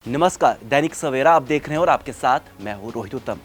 नमस्कार, दैनिक सवेरा आप देख रहे हैं और आपके साथ मैं हूं रोहित उत्तम।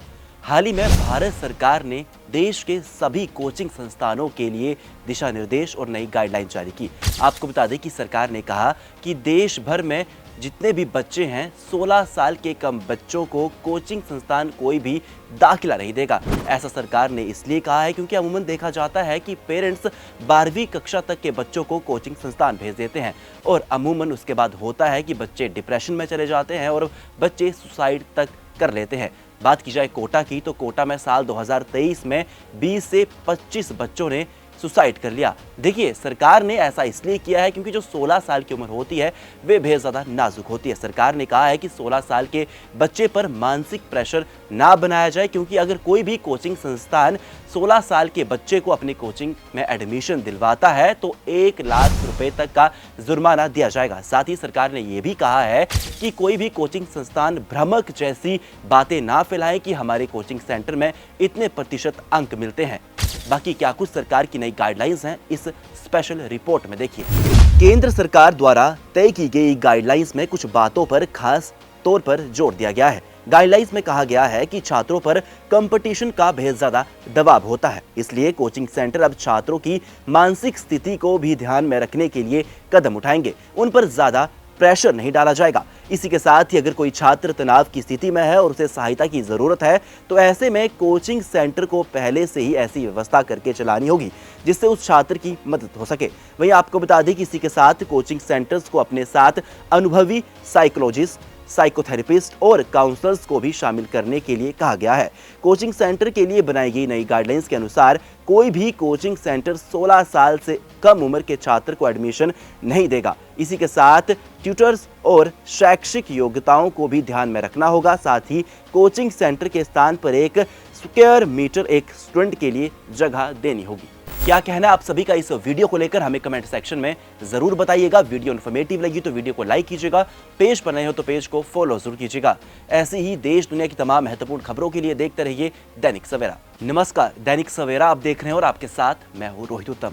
हाल ही में भारत सरकार ने देश के सभी कोचिंग संस्थानों के लिए दिशा निर्देश और नई गाइडलाइन जारी की। आपको बता दें कि सरकार ने कहा कि देश भर में जितने भी बच्चे हैं 16 साल के कम बच्चों को कोचिंग संस्थान कोई भी दाखिला नहीं देगा। ऐसा सरकार ने इसलिए कहा है क्योंकि अमूमन देखा जाता है कि पेरेंट्स 12वीं कक्षा तक के बच्चों को कोचिंग संस्थान भेज देते हैं और अमूमन उसके बाद होता है कि बच्चे डिप्रेशन में चले जाते हैं और बच्चे सुसाइड तक कर लेते हैं। बात की जाए कोटा की, तो कोटा में साल 2023 में 20 से 25 बच्चों ने सुसाइड कर लिया। देखिए, सरकार ने ऐसा इसलिए किया है क्योंकि जो 16 साल की उम्र होती है वे बेहद ज़्यादा नाजुक होती है। सरकार ने कहा है कि 16 साल के बच्चे पर मानसिक प्रेशर ना बनाया जाए, क्योंकि अगर कोई भी कोचिंग संस्थान 16 साल के बच्चे को अपनी कोचिंग में एडमिशन दिलवाता है तो 1 लाख रुपए तक का जुर्माना दिया जाएगा। साथ ही सरकार ने यह भी कहा है कि कोई भी कोचिंग संस्थान भ्रमक जैसी बातें ना फैलाएं कि हमारे कोचिंग सेंटर में इतने प्रतिशत अंक मिलते हैं। बाकी क्या कुछ सरकार की नई गाइडलाइंस हैं, इस स्पेशल रिपोर्ट में देखिए। केंद्र सरकार द्वारा तय की गई गाइडलाइंस में कुछ बातों पर खास तौर पर जोर दिया गया है। गाइडलाइंस में कहा गया है कि छात्रों पर कंपटीशन का बेहद ज्यादा दबाव होता है, इसलिए कोचिंग सेंटर अब छात्रों की मानसिक स्थिति को भी ध्यान में रखने के लिए कदम उठाएंगे। उन पर ज्यादा प्रेशर नहीं डाला जाएगा। इसी के साथ ही अगर कोई छात्र तनाव की स्थिति में है और उसे सहायता की जरूरत है तो ऐसे में कोचिंग सेंटर को पहले से ही ऐसी व्यवस्था करके चलानी होगी जिससे उस छात्र की मदद हो सके। वहीं आपको बता दें कि इसी के साथ कोचिंग सेंटर्स को अपने साथ अनुभवी साइकोलॉजिस्ट, साइकोथेरेपिस्ट और काउंसलर्स को भी शामिल करने के लिए कहा गया है। कोचिंग सेंटर के लिए बनाई गई नई गाइडलाइंस के अनुसार कोई भी कोचिंग सेंटर 16 साल से कम उम्र के छात्र को एडमिशन नहीं देगा। इसी के साथ ट्यूटर्स और शैक्षिक योग्यताओं को भी ध्यान में रखना होगा। साथ ही कोचिंग सेंटर के स्थान पर एक स्क्वायर मीटर एक स्टूडेंट के लिए जगह देनी होगी। क्या कहना है आप सभी का इस वीडियो को लेकर हमें कमेंट सेक्शन में जरूर बताइएगा। वीडियो इन्फॉर्मेटिव लगी तो वीडियो को लाइक कीजिएगा, पेज पर नए हो तो पेज को फॉलो जरूर कीजिएगा। ऐसे ही देश दुनिया की तमाम महत्वपूर्ण खबरों के लिए देखते रहिए दैनिक सवेरा। नमस्कार, दैनिक सवेरा आप देख रहे हैं और आपके साथ मैं हूं रोहित उत्तम।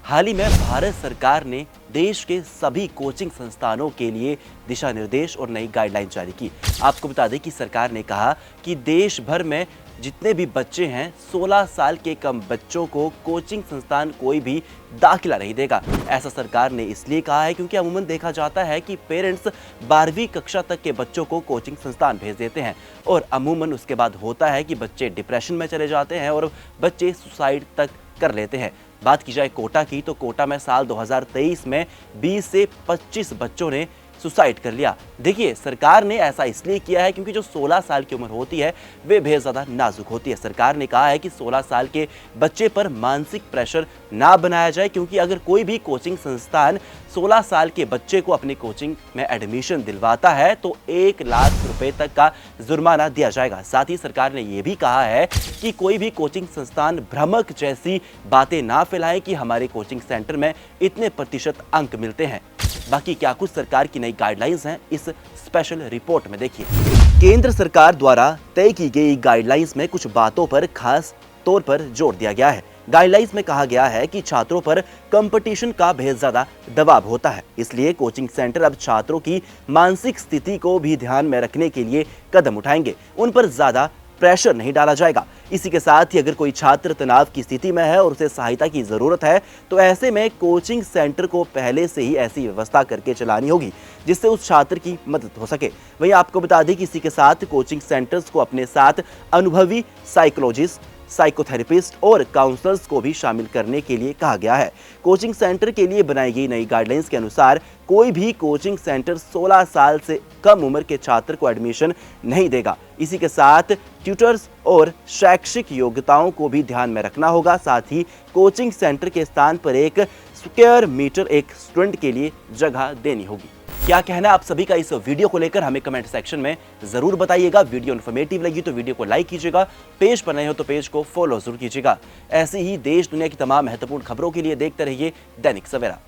हाल ही में भारत सरकार ने देश के सभी कोचिंग संस्थानों के लिए दिशा निर्देश और नई गाइडलाइन जारी की। आपको बता दें कि सरकार ने कहा कि देश भर में जितने भी बच्चे हैं 16 साल के कम बच्चों को कोचिंग संस्थान कोई भी दाखिला नहीं देगा। ऐसा सरकार ने इसलिए कहा है क्योंकि अमूमन देखा जाता है कि पेरेंट्स 12वीं कक्षा तक के बच्चों को कोचिंग संस्थान भेज देते हैं और अमूमन उसके बाद होता है कि बच्चे डिप्रेशन में चले जाते हैं और बच्चे सुसाइड तक कर लेते हैं। बात की जाए कोटा की, तो कोटा में साल 2023 में 20 से 25 बच्चों ने सुसाइड कर लिया। देखिए, सरकार ने ऐसा इसलिए किया है क्योंकि जो 16 साल की उम्र होती है वे बेहद ज़्यादा नाजुक होती है। सरकार ने कहा है कि 16 साल के बच्चे पर मानसिक प्रेशर ना बनाया जाए, क्योंकि अगर कोई भी कोचिंग संस्थान 16 साल के बच्चे को अपनी कोचिंग में एडमिशन दिलवाता है तो 1 लाख रुपए तक का जुर्माना दिया जाएगा। साथ ही सरकार ने यह भी कहा है कि कोई भी कोचिंग संस्थान भ्रमक जैसी बातें ना फैलाएं कि हमारे कोचिंग सेंटर में इतने प्रतिशत अंक मिलते हैं। बाकी क्या कुछ सरकार की नई गाइडलाइंस हैं, इस स्पेशल रिपोर्ट में देखिए। केंद्र सरकार द्वारा तय की गई गाइडलाइंस में कुछ बातों पर खास तौर पर जोर दिया गया है। गाइडलाइंस में कहा गया है कि छात्रों पर कंपटीशन का बेहद ज्यादा दबाव होता है, इसलिए कोचिंग सेंटर अब छात्रों की मानसिक स्थिति को भी ध्यान में रखने के लिए कदम उठाएंगे। उन पर ज्यादा प्रेशर नहीं डाला जाएगा। इसी के साथ ही अगर कोई छात्र तनाव की स्थिति में है और उसे सहायता की जरूरत है तो ऐसे में कोचिंग सेंटर को पहले से ही ऐसी व्यवस्था करके चलानी होगी जिससे उस छात्र की मदद हो सके। वहीं आपको बता दें कि इसी के साथ कोचिंग सेंटर्स को अपने साथ अनुभवी साइकोलॉजिस्ट, साइकोथेरेपिस्ट और काउंसलर्स को भी शामिल करने के लिए कहा गया है। कोचिंग सेंटर के लिए बनाई गई नई गाइडलाइंस के अनुसार कोई भी कोचिंग सेंटर 16 साल से कम उम्र के छात्र को एडमिशन नहीं देगा। इसी के साथ ट्यूटर्स और शैक्षिक योग्यताओं को भी ध्यान में रखना होगा। साथ ही कोचिंग सेंटर के स्थान पर एक स्क्वायर मीटर एक स्टूडेंट के लिए जगह देनी होगी। क्या कहना है आप सभी का इस वीडियो को लेकर हमें कमेंट सेक्शन में जरूर बताइएगा। वीडियो इन्फॉर्मेटिव लगी तो वीडियो को लाइक कीजिएगा, पेज पर नए हो तो पेज को फॉलो जरूर कीजिएगा। ऐसे ही देश दुनिया की तमाम महत्वपूर्ण खबरों के लिए देखते रहिए दैनिक सवेरा।